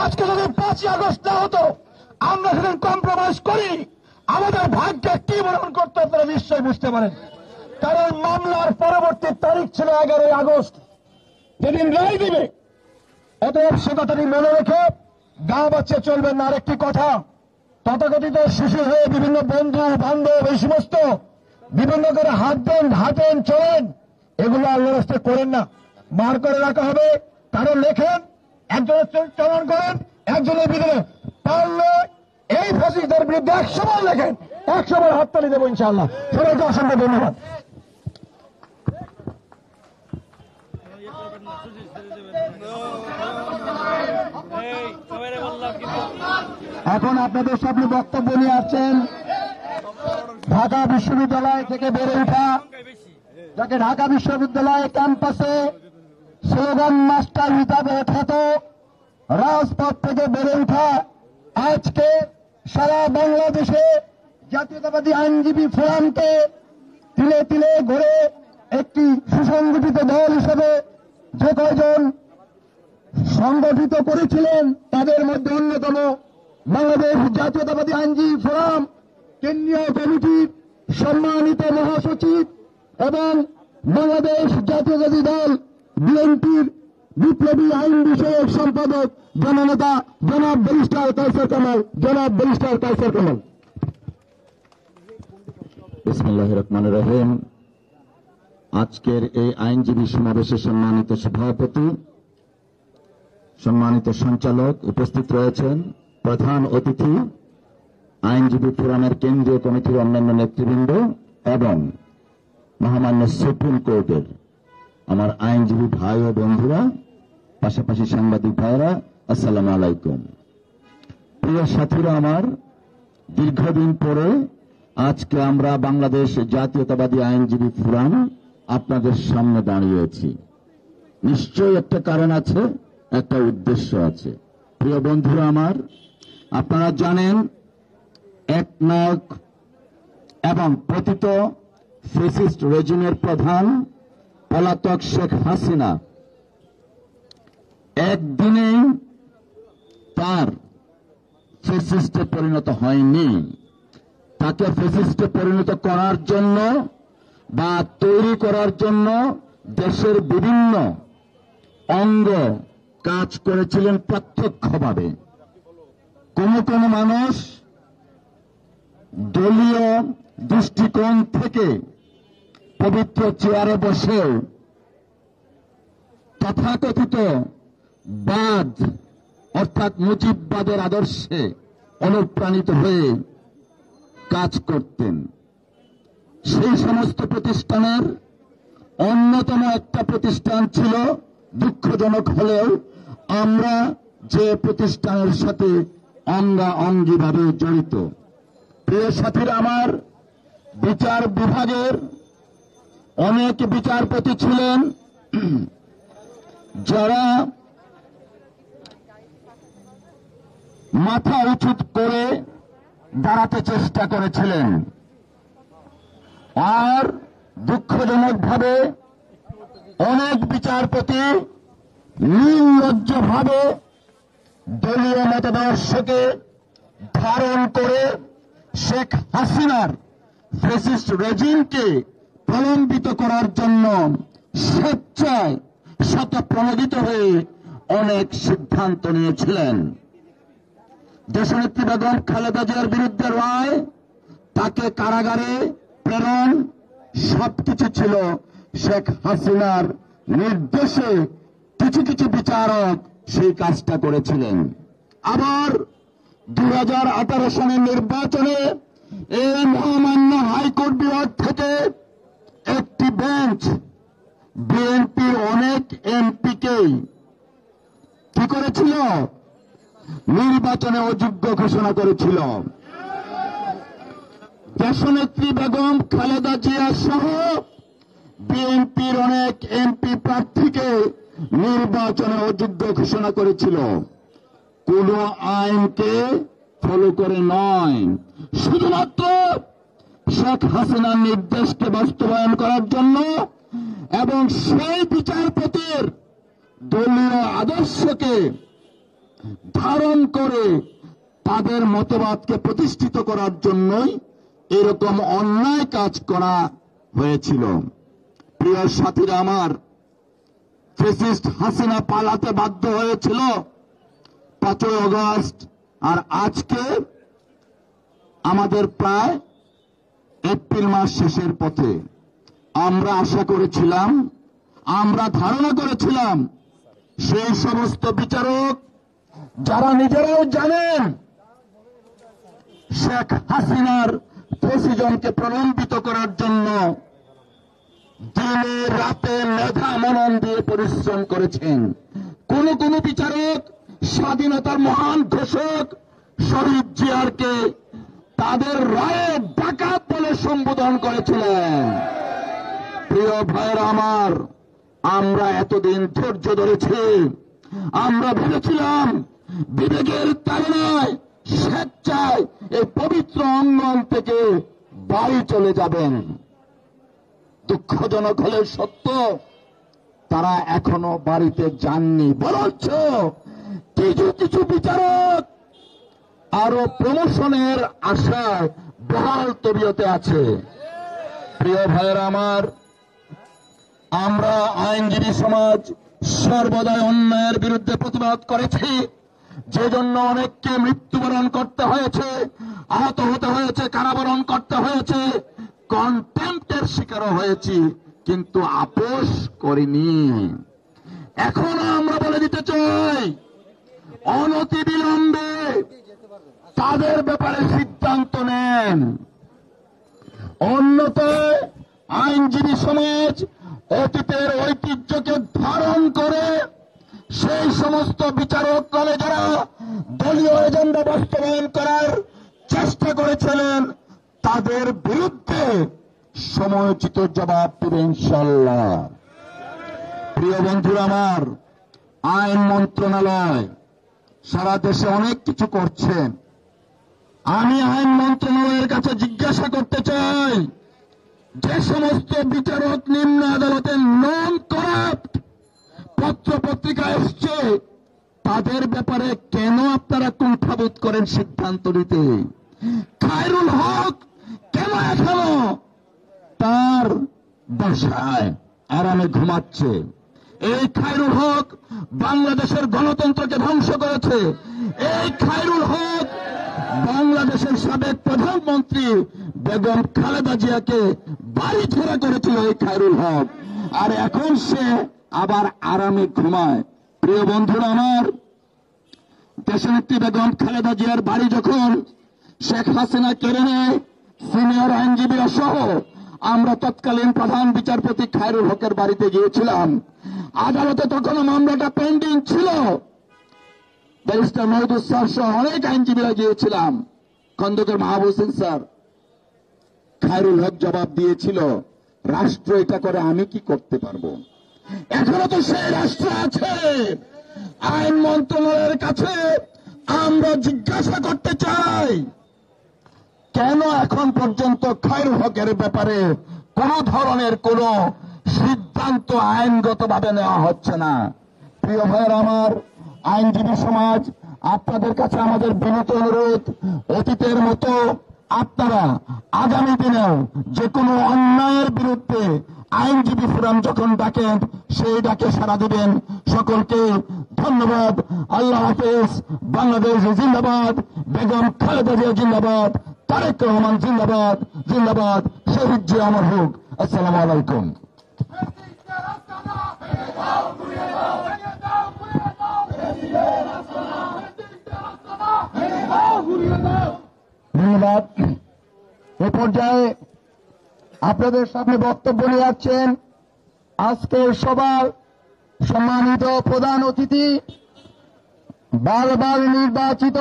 আজকে যদি 5ই আগস্ট না হতো, আমরা সেদিন কম্প্রোমাইজ করি। আমাদের ভাগ্যে কি বরণ করতে আপনারা নিশ্চয়ই বুঝতে পারেন। কারণ মামলার পরবর্তী তারিখ ছিল 11 আগস্ট, যেদিন রায় দিবে। অতএব সে কথাটি মনে রেখে গা বাচ্চা চলবেন না। আরেকটি কথা, তথাকথিত শিশু হয়ে বিভিন্ন বন্ধু বান্ধব এই সমস্ত বিভিন্ন করে হাঁটেন চলেন, এগুলো আল্লাহর রাস্তায় করেন না। মার করে রাখা হবে, কারো লেখেন, একজনের চলন করেন, একজনের বিরুদ্ধে পারলে এই ফ্যাসিস্টদের বিরুদ্ধে 100 বার লেখেন, 100 বার হাততালি দেবো ইনশাআল্লাহ। সবাইকে অসংখ্য ধন্যবাদ। এখন আপনাদের সামনে বক্তব্য নিয়ে আসছেন ঢাকা বিশ্ববিদ্যালয় থেকে বেড়ে ওঠা, যাকে ঢাকা বিশ্ববিদ্যালয় ক্যাম্পাসে স্লোগান মাস্টার হিসাবে খ্যাত, রাজপথ থেকে বেড়ে ওঠা, আজকে সারা বাংলাদেশে জাতীয়তাবাদী আইনজীবী ফোরামকে তিলে তিলে গড়ে একটি সুসংগঠিত দল হিসেবে যে কয়জন সংগঠিত করেছিলেন, তাদের মধ্যে অন্যতম বাংলাদেশ জাতীয়তাবাদী আইনজীবী ফোরাম কেন্দ্রীয় কমিটির সম্মানিত মহাসচিব এবং বাংলাদেশ জাতীয়তাবাদী দল বিএনপির বিপ্লবী আইন বিষয়ক সম্পাদক জননেতা জনাব ব্যারিস্টার কায়সার কামাল। বিসমিল্লাহির রহমানির রহিম। আজকের এই আইনজীবী সমাবেশের সম্মানিত সভাপতি, সম্মানিত সঞ্চালক, উপস্থিত রয়েছেন প্রধান অতিথি, আইনজীবী ফোরামের কেন্দ্রীয় কমিটির অন্যান্য নেতৃবৃন্দ এবং মহামান্য সুপ্রিম কোর্টের আমার আইনজীবী ভাই ও বন্ধুরা, পাশাপাশি সাংবাদিক ভাইরা, আসসালামু আলাইকুম। প্রিয় সাথীরা আমার, দীর্ঘদিন পরে আজকে আমরা বাংলাদেশ জাতীয়তাবাদী আইনজীবী ফোরাম আপনাদের সামনে দাঁড়িয়েছি। নিশ্চয়ই একটা কারণ আছে, একটা উদ্দেশ্য আছে। প্রিয় বন্ধুরা আমার, আপনারা জানেন একনায়ক এবং পতিত ফ্যাসিস্ট রেজিমের প্রধান পলাতক শেখ হাসিনা একদিনেই তার ফ্যাসিস্টে পরিণত হয়নি। তাকে ফ্যাসিস্টে পরিণত করার জন্য বা তৈরি করার জন্য দেশের বিভিন্ন অঙ্গ কাজ করেছিলেন প্রত্যক্ষভাবে। কোন কোন মানুষ দলীয় দৃষ্টিকোণ থেকে পবিত্র চেয়ারে বসে তথাকথিত বাদ অর্থাৎ মুজিববাদের আদর্শে অনুপ্রাণিত হয়ে কাজ করতেন। সেই সমস্ত প্রতিষ্ঠানের অন্যতম একটা প্রতিষ্ঠান ছিল, দুঃখজনক হলেও আমরা যে প্রতিষ্ঠানের সাথে অঙ্গাঅঙ্গিভাবে জড়িত। প্রিয় সাথীরা আমার, বিচার বিভাগের অনেক বিচারপতি ছিলেন যারা মাথা উঁচু করে দাঁড়াতে চেষ্টা করেছিলেন, আর দুঃখজনকভাবে অনেক বিচারপতি নির্লজ্জভাবে দলীয় মতাদর্শকে ধারণ করে শেখ হাসিনার ফ্যাসিস্ট রেজিমকে প্রলম্বিত করার জন্য স্বেচ্ছায় শতপ্রণোদিত হয়ে অনেক সিদ্ধান্ত নিয়েছিলেন। দেশনেত্রী বেগম খালেদা জিয়ার বিরুদ্ধে রায়, তাকে কারাগারে প্রেরণ, সবকিছু ছিল শেখ হাসিনার নির্দেশে। কিছু কিছু বিচারক সেই কাজটা করেছিলেন। আবার 2018 সালের নির্বাচনে এই মহামান্য হাইকোর্ট বিভাগ থেকে একটি বেঞ্চ বিএনপির অনেক এমপিকে কি করেছিল? নির্বাচনে অযোগ্য ঘোষণা করেছিল। দেশনেত্রী বেগম খালেদা জিয়া সহ বিএনপির অনেক এমপি প্রার্থীকে নির্বাচনে অযোগ্য ঘোষণা করেছিল। কোন আইনকে ফলো করে নয়, শুধুমাত্র শেখ হাসিনার নির্দেশকে বাস্তবায়ন করার জন্য এবং সেই বিচারপতির দলীয় আদর্শকে ধারণ করে তাদের মতবাদকে প্রতিষ্ঠিত করার জন্যই এরকম অন্যায় কাজ করা হয়েছিল। প্রিয় সাথীরা আমার, ফ্যাসিস্ট হাসিনা পালাতে বাধ্য হয়েছিল 5ই আগস্ট, আর আজকে আমাদের প্রায় এপ্রিল মাস শেষের পথে। আমরা আশা করেছিলাম, আমরা ধারণা করেছিলাম সেই সমস্ত বিচারক যারা নিজেরাও জানেন শেখ হাসিনার ফ্যাসিজমকে প্রলম্বিত করার জন্য দিনে রাতে মেধা মনন দিয়ে পরিশ্রম করেছেন। কোন কোন বিচারক স্বাধীনতার মহান ঘোষক শহীদ জিয়ারকে তাদের রায়ে ডাকাত বলে সম্বোধন করেছিলেন। প্রিয় ভাইয়েরা আমার, আমরা এতদিন ধৈর্য ধরেছি। আমরা ভেবেছিলাম বিবেকের তাড়নায় স্বেচ্ছায় এই পবিত্র অঙ্গন থেকে বাড়ি চলে যাবেন। দুঃখজনক হলে সত্য, তারা এখনো বাড়িতে যাননি, বরঞ্চ কিছু কিছু বিচারক আরো প্রমোশনের আশায় বহাল তবিয়তে আছে। প্রিয় ভাইয়েরা আমার, আমরা আইনজীবী সমাজ সর্বদাই অন্যায়ের বিরুদ্ধে প্রতিবাদ করেছি, যে জন্য অনেককে মৃত্যুবরণ করতে হয়েছে, আহত হতে হয়েছে, কারাবরণ করতে হয়েছে, কন্টেম্পটের শিকারও হয়েছি, কিন্তু আপোষ করিনি। এখন আমরা বলে দিতে চাই, অনতিবিলম্বে তাদের ব্যাপারে সিদ্ধান্ত নেন। অন্যথায় আইনজীবী সমাজ অতীতের ঐতিহ্যকে ধারণ করে সেই সমস্ত বিচারক যারা দলীয় এজেন্ডা বাস্তবায়ন করার চেষ্টা করেছিলেন তাদের বিরুদ্ধে সময়োচিত জবাব দেবে ইনশাআল্লাহ। প্রিয় বন্ধুরা আমার, আইন মন্ত্রণালয় সারা দেশে অনেক কিছু করছেন। আমি আইন মন্ত্রণালয়ের কাছে জিজ্ঞাসা করতে চাই, যে সমস্ত বিচারক নিম্ন আদালতে নন করাপ্ট পত্র পত্রিকা এসছে, তাদের ব্যাপারে কেন আপনারা কুণ্ঠাবোধ করেন সিদ্ধান্ত নিতে? খায়রুল হক কেন এখনো তার বাসায় আরামে ঘুমাচ্ছে? এই খায়রুল হক বাংলাদেশের গণতন্ত্রকে ধ্বংস করেছে। এই খায়রুল হক বাংলাদেশের সাবেক প্রধানমন্ত্রী বেগম খালেদা জিয়াকে বাড়ি ছেড়া করেছিল এই খায়রুল হক, আর এখন সে আবার আরামে ঘুমায়। প্রিয় বন্ধুরা আমার, দেশনেত্রী বেগম খালেদা জিয়ার বাড়ি যখন শেখ হাসিনা কেড়ে নেয়, সিনিয়র আইনজীবীরা সহ আমরা তৎকালীন প্রধান বিচারপতি খায়রুল হকের বাড়িতে গিয়েছিলাম। আদালতে তখনও মামলাটা পেন্ডিং ছিল। ব্যারিস্টার মহিদুল স্যার সহ অনেক আইনজীবীরা গিয়েছিলাম, খন্দকার মাহবুব হোসেন স্যার। খায়রুল হক জবাব দিয়েছিল, রাষ্ট্র এটা করে আমি কি করতে পারবো? এখনো তো সেই রাষ্ট্র আছে। আইন মন্ত্রণালয়ের কাছে আমরা জিজ্ঞাসা করতে চাই, কেন এখন পর্যন্ত খায়রুল হকের ব্যাপারে কোন ধরনের কোন সিদ্ধান্ত আইনগতভাবে নেওয়া হচ্ছে না? প্রিয় ভাইয়ের আমার, আইনজীবী সমাজ, আপনাদের কাছে আমাদের বিনীত অনুরোধ, অতীতের মতো আপনারা আগামী দিনেও যে কোনো অন্যায়ের বিরুদ্ধে আইনজীবী ফোরাম যখন ডাকেন সেই ডাকে সাড়া দিবেন। সকলকে ধন্যবাদ। আল্লাহ হাফেজ। বাংলাদেশ জিন্দাবাদ। বেগম খালেদা জিয়া জিন্দাবাদ। তারেক রহমান জিন্দাবাদ। জিন্দাবাদ। শহীদ জিয়া অমর হোক। আসসালামু আলাইকুম। ধন্যবাদ। এ পর্যায়ে আপনাদের সামনে বক্তব্য নিয়ে যাচ্ছেন আজকের সভার সম্মানিত প্রধান অতিথি, বারবার নির্বাচিত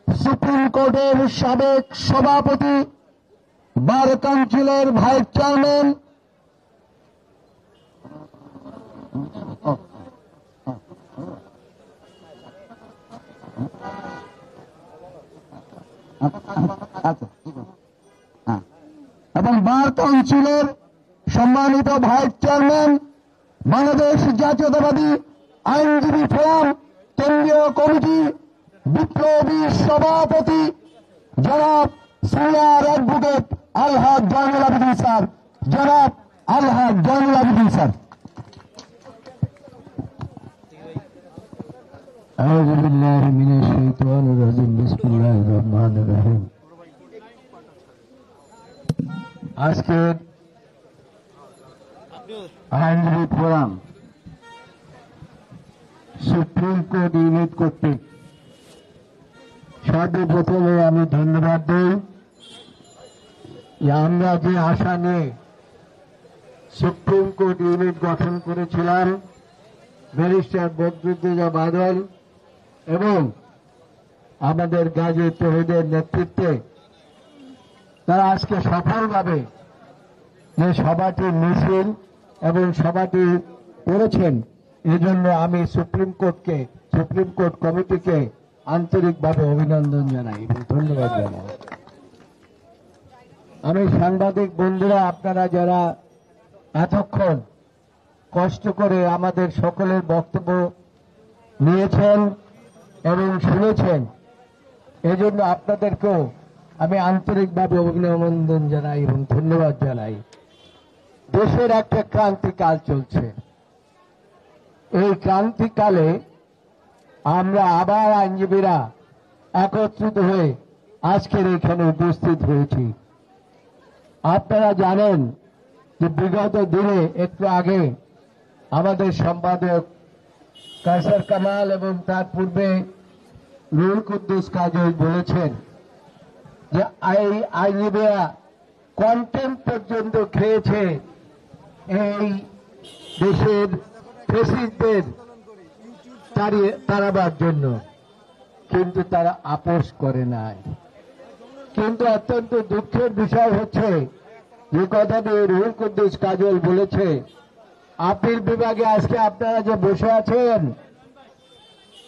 সুপ্রিম কোর্টের সাবেক সভাপতি, বার কাউন্সিলের ভাইস চেয়ারম্যান, এবং বার কাউন্সিলের সম্মানিত ভাইস চেয়ারম্যান, বাংলাদেশ জাতীয়তাবাদী আইনজীবী ফোরাম কেন্দ্রীয় কমিটি বিপ্লবী সভাপতি জনাব সিনিয়র অ্যাডভোকেট আলহাজ জয়নুল আবেদিন স্যার, জনাব আলহাজ জয়নুল আবেদিন স্যার। আউযু বিল্লাহি মিনাশ শাইতানির রাজিম, বিসমিল্লাহির রহমানির রহিম। আজকের আইনজীবী ফোরাম সুপ্রিম কোর্ট ইউনিট কর্তৃক সর্বপ্রথমে আমি ধন্যবাদ দিই যে আমরা যে আশা নিয়ে সুপ্রিম কোর্ট ইউনিট গঠন করেছিলাম ব্যারিস্টার বদরুদ্দোজা বাদল এবং আমাদের গাজী তৌহিদের নেতৃত্বে তারা আজকে সফলভাবে যে সভাটি মিছিল এবং সভাটি করেছেন, এজন্য আমি সুপ্রিম কোর্ট কমিটিকে আন্তরিকভাবে অভিনন্দন জানাই এবং ধন্যবাদ জানাই। আমি সাংবাদিক বন্ধুরা, আপনারা যারা এতক্ষণ কষ্ট করে আমাদের সকলের বক্তব্য নিয়েছেন এবং শুনেছেন, এজন্য আপনাদেরকেও আমি আন্তরিকভাবে অভিনন্দন জানাই এবং ধন্যবাদ জানাই। দেশের একটা ক্রান্তিকাল চলছে। এই ক্রান্তিকালে আমরা আবার আইনজীবীরা একত্রিত হয়ে আজকের এখানে উপস্থিত হয়েছি। আপনারা জানেন যে বিগত দিনে একটু আগে আমাদের সম্পাদক কায়সার কামাল এবং তার পূর্বে রুহুল কুদ্দুস কাজী বলেছেন যে এই আইনজীবীরা কন্টেম্প পর্যন্ত খেয়েছে এই দেশের ফ্যাসিস্টদের তাড়াবার জন্য, কিন্তু তারা আপোষ করে নাই। কিন্তু অত্যন্ত দুঃখের বিষয় হচ্ছে যে কথাটি রুহুল কুদ্দুস কাজল বলেছে, আপিল বিভাগে আজকে আপনারা যে বসে আছেন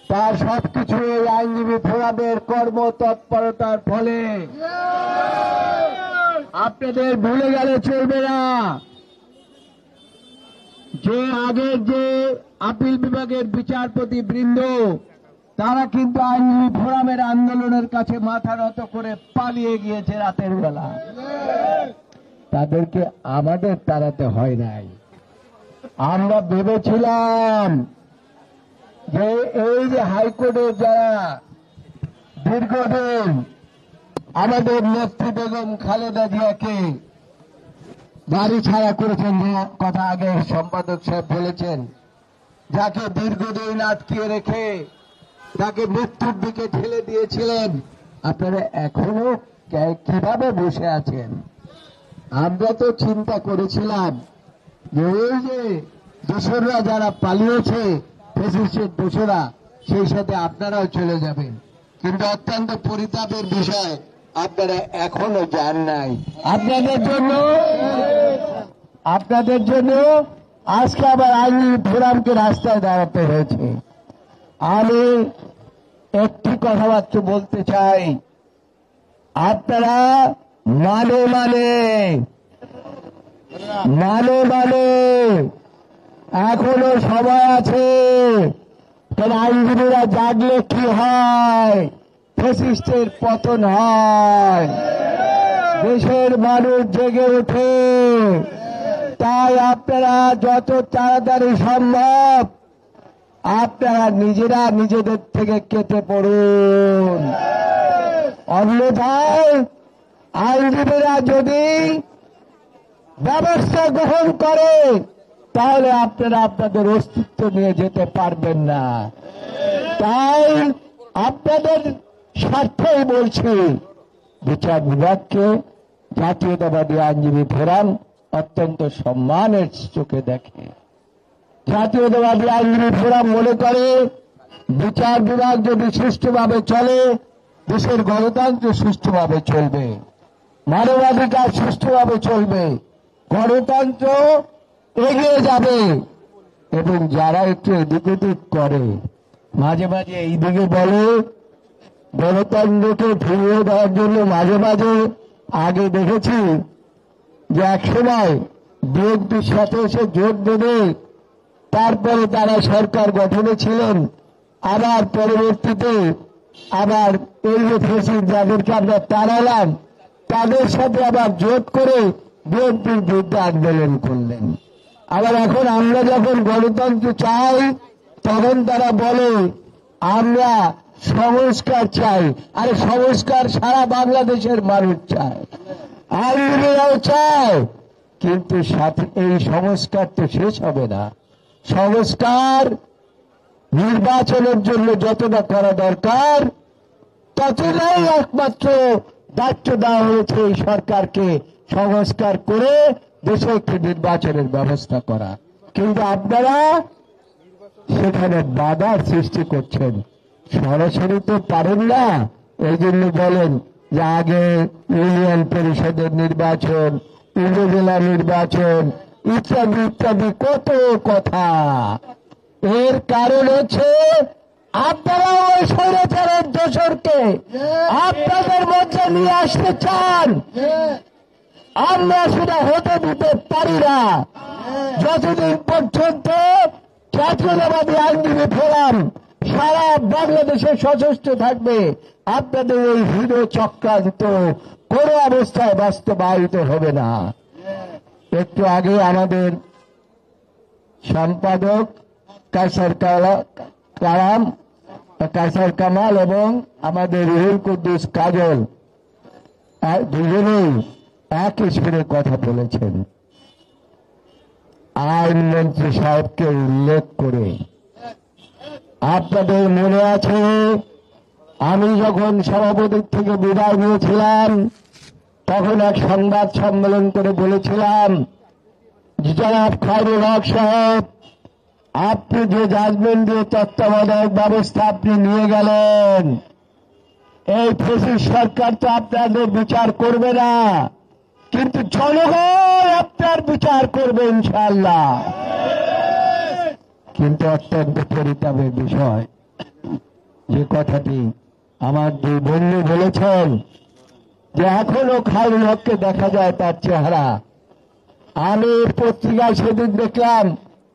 তার সবকিছু এই আইনজীবী ফোরামের কর্মতৎপরতার ফলে। আপনাদের ভুলে গেলে চলবে না যে আগের যে আপিল বিভাগের বিচারপতি বৃন্দ তারা কিন্তু আইনজীবী ফোরামের আন্দোলনের কাছে মাথা নত করে পালিয়ে গিয়েছে রাতের বেলা। তাদেরকে আমাদের তাড়াতে হয় নাই। আমরা ভেবেছিলাম যে এই যে হাইকোর্টের যারা দীর্ঘদিন আমাদের নেত্রী বেগম খালেদা জিয়াকে বাড়ি ছাড়া করেছেন, যে কথা আগে সম্পাদক সাহেব বলেছেন, যাকে দীর্ঘদিন আটকিয়ে রেখে তাকে মৃত্যুর দিকে ঠেলে দিয়েছিলেন, আপনারা এখনো কিভাবে বসে আছেন? আমরা তো চিন্তা করেছিলাম যে ওই যে দোসররা যারা পালিয়েছে ফ্যাসিস্টের দোসরা, সেই সাথে আপনারাও চলে যাবেন। কিন্তু অত্যন্ত পরিতাপের বিষয়, আপনারা এখনো যান নাই। আপনাদের জন্য আজকে আবার আইনজীবী ফোরামকে রাস্তায় দাঁড়াতে হয়েছে। আমি একটি কথাবার্তা বলতে চাই, আপনারা মানে এখনো সময় আছে। কারণ আইনজীবীরা জাগলে কি হয়? ফ্যাসিস্টের পতন হয়, দেশের মানুষ জেগে ওঠে। তাই আপনারা যত তাড়াতাড়ি সম্ভব আপনারা নিজেরা নিজেদের থেকে কেটে পড়ুন। অন্যথায় আইনজীবীরা যদি ব্যবস্থা গ্রহণ করে তাহলে আপনারা আপনাদের অস্তিত্ব নিয়ে যেতে পারবেন না। তাই আপনাদের স্বার্থেই বলছি, বিচার বিভাগকে জাতীয়তাবাদী আইনজীবী ফোরাম অত্যন্ত সম্মানের চোখে দেখে। জাতীয়তাবাদী আইনজীবী ফোরাম মনে করে বিচার বিভাগ যদি সুষ্ঠুভাবে চলে, দেশের গণতন্ত্র সুষ্ঠুভাবে চলবে, মানবাধিকার সুষ্ঠুভাবে চলবে, গণতন্ত্র এগিয়ে যাবে। এবং যারা একটু এদিক ওদিক করে, মাঝে মাঝে এইদিকে বলে গণতন্ত্রকে ফিরিয়ে দেওয়ার জন্য, মাঝে মাঝে আগে দেখেছি যে এক সময় বিএনপির সাথে এসে জোট দেবে, তারপরে তারা সরকার গঠনে ছিলেন, আবার পরবর্তীতে আবার এই যে ফেসিল যাদেরকে আমরা তাড়ালাম তাদের সাথে আবার জোট করে বিএনপির বিরুদ্ধে আন্দোলন করলেন। আবার এখন আমরা যখন গণতন্ত্র চাই তখন তারা বলে আমরা সংস্কার চাই। আরে সংস্কার সারা বাংলাদেশের মানুষ চায়, আইনজীবীরাও চায়, কিন্তু সাথে এই সংস্কার তো শেষ হবে না। সংস্কার নির্বাচনের জন্য যতটা করা দরকার ততটাই একমাত্র দায়িত্ব দেওয়া হয়েছে এই সরকারকে, সংস্কার করে দেশে একটি নির্বাচনের ব্যবস্থা করা। কিন্তু আপনারা সেখানে বাধার সৃষ্টি করছেন, সরাসরি তো পারেন না। এই জন্য বলেন যে আগে ইউনিয়ন পরিষদের নির্বাচন, উপজেলা নির্বাচন ইত্যাদি ইত্যাদি কত কথা। এর কারণ হচ্ছে আপনারা ওই স্বৈরাচারের দোসরকে আপনাদের মধ্যে নিয়ে আসতে চান। আমরা সেটা হতে দিতে পারি না। যতদিন পর্যন্ত জাতীয়তাবাদী আইনজীবী ফোরাম সারা বাংলাদেশে সচেষ্ট থাকবে আপনাদের এই হিরো চক্রান্ত কোন অবস্থায় বাস্তবায়িত হবে না। একটু আগে আমাদের সম্পাদক কায়সার কামাল এবং আমাদের রুহুল কুদ্দুস কাজল দুজনেই একই সুরে কথা বলেছেন আইনমন্ত্রী সাহেবকে উল্লেখ করে। আপনাদের মনে আছে আমি যখন সভাপতির থেকে বিদায় নিয়েছিলাম তখন এক সংবাদ সম্মেলন করে বলেছিলাম যে জনাব খায়রুল হক সাহেব, আপনি যে জাজমেন্ট দিয়ে তত্ত্বাবধায়ক ব্যবস্থা আপনি নিয়ে গেলেন, এই ফ্যাসিস্ট সরকার তো আপনাদের বিচার করবে না, কিন্তু জনগণ আপনার বিচার করবে ইনশাআল্লাহ। কিন্তু অত্যন্ত পরিতাপের বিষয় যে কথাটি আমার দুই বন্ধু বলেছেন যে এখনো খায়রুল হককে দেখা যায় তার চেহারা। আমি পত্রিকায় সেদিন দেখলাম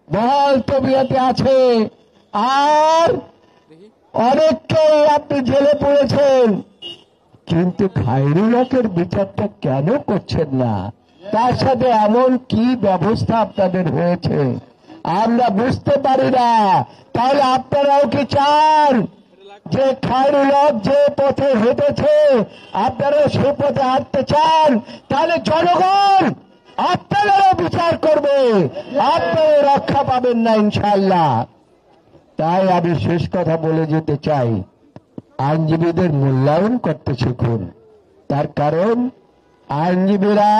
বহাল তবিয়তে আছে, আর অনেককেই আপনি জেলে পড়েছেন, কিন্তু খায়রুল হকের বিচারটা কেন করছেন না? তার সাথে এমন কি ব্যবস্থা আপনাদের হয়েছে আমরা বুঝতে পারি না। তাহলে আপনারাও কি চান যে খায়রুল হক যে পথে হেঁটেছে আপনারা সে পথে হাঁটতে চান? তাহলে জনগণ আপনারাও বিচার করবে, আপনারা রক্ষা পাবেন না ইনশাআল্লাহ। তাই আমি শেষ কথা বলে যেতে চাই, আইনজীবীদের মূল্যায়ন করতে শিখুন। তার কারণ আইনজীবীরা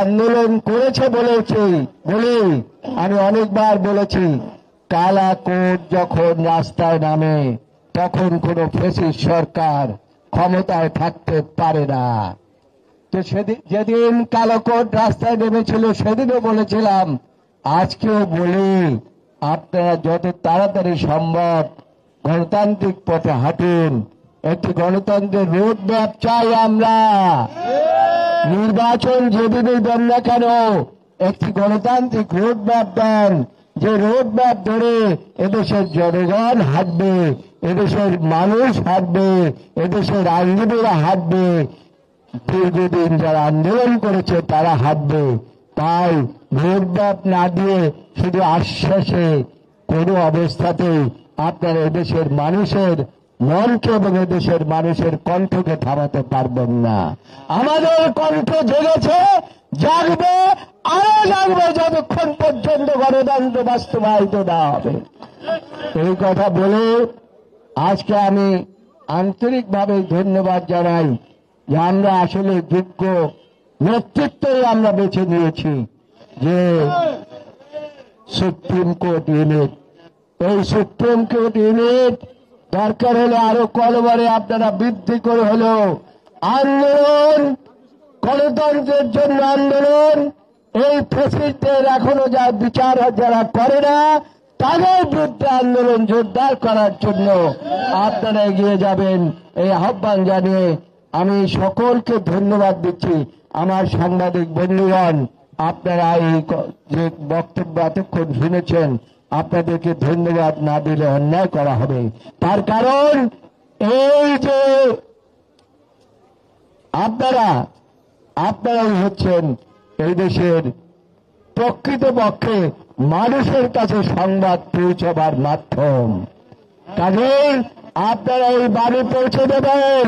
আন্দোলন করেছে বলেই আমি অনেকবার বলেছি, কালা কোট যখন রাস্তায় নামে তখন কোন ফ্যাসিস্ট সরকার ক্ষমতায় থাকতে পারে না। তো যেদিন কালো কোট রাস্তায় নেমেছিল সেদিনও বলেছিলাম, আজকেও বলি, আপনারা যত তাড়াতাড়ি সম্ভব গণতান্ত্রিক পথে হাঁটুন। একটি গণতন্ত্রের রোড ম্যাপ চাই আমরা। নির্বাচন যেদিনই দেন না কেন একটি গণতান্ত্রিক রোড ম্যাপ দেন, যে রোড ম্যাপ ধরে এদেশের জনগণ হাঁটবে, এদেশের মানুষ হাঁটবে, এদেশের আইনজীবীরা হাঁটবে, দীর্ঘদিন যারা আন্দোলন করেছে তারা হাঁটবে। তাই রোড ম্যাপ না দিয়ে শুধু আশ্বাসে কোনো অবস্থাতেই আপনারা এদেশের মানুষের মনকে এবং এদেশের মানুষের কণ্ঠকে থামাতে পারবেন না। আমাদের কণ্ঠ জেগেছে, জাগবে, আরো জাগবে যতক্ষণ পর্যন্ত গণতন্ত্র বাস্তবায়িত না হবে। এই কথা বলে আজকে আমি আন্তরিকভাবে ধন্যবাদ জানাই যে আমরা আসলে যোগ্য নেতৃত্বই আমরা বেছে নিয়েছি, যে সুপ্রিম কোর্ট ইউনিট। এই সুপ্রিম কোর্ট ইউনিট দরকার হলে আরো কলবারে আপনারা বৃদ্ধি করে হলেও আন্দোলন, গণতন্ত্রের জন্য আন্দোলন, এই ফ্যাসিস্টদের এখনো যা বিচার যারা করে না তাদের বিরুদ্ধে আন্দোলন জোরদার করার জন্য আপনারা এগিয়ে যাবেন, এই আহ্বান জানিয়ে আমি সকলকে ধন্যবাদ দিচ্ছি। আমার সাংবাদিক বন্ধুগণ, আপনারা এই যে বক্তব্য এতক্ষণ শুনেছেন আপনাদেরকে ধন্যবাদ না দিলে অন্যায় করা হবে। তার কারণ এই যে আপনারাই হচ্ছেন এই দেশের প্রকৃতপক্ষে মানুষের কাছে সংবাদ পৌঁছবার মাধ্যম। কাজেই আপনারা এই বাড়ি পৌঁছে দেবেন,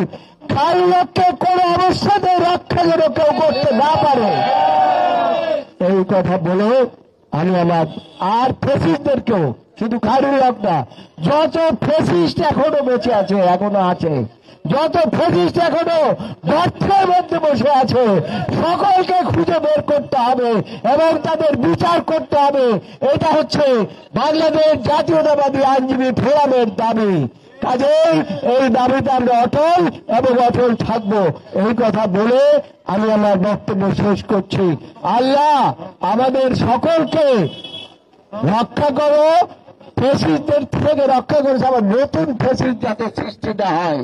কারো লোককে কোনো অবস্থাতে রক্ষা যেন কেউ করতে না পারে, এই কথা বলে আমি আমার আর ফেসিস্টদেরকেও, শুধু খায়রুল হক না, যত ফেসিস্ট এখনো বেঁচে আছে, এখনো আছে, যত ফেসিস্ট এখনো গর্তের মধ্যে বসে আছে, সকলকে খুঁজে বের করতে হবে এবং তাদের বিচার করতে হবে। এটা হচ্ছে বাংলাদেশ জাতীয়তাবাদী আইনজীবী ফোরামের দাবি। কাজেই এই দাবিতে আমরা অটল এবং অটল থাকবো, এই কথা বলে আমি আমার বক্তব্য শেষ করছি। আল্লাহ আমাদের সকলকে রক্ষা করো, ফেসিস্টদের থেকে রক্ষা করেছে, আবার নতুন ফেসিস্ট যাতে সৃষ্টি না হয়।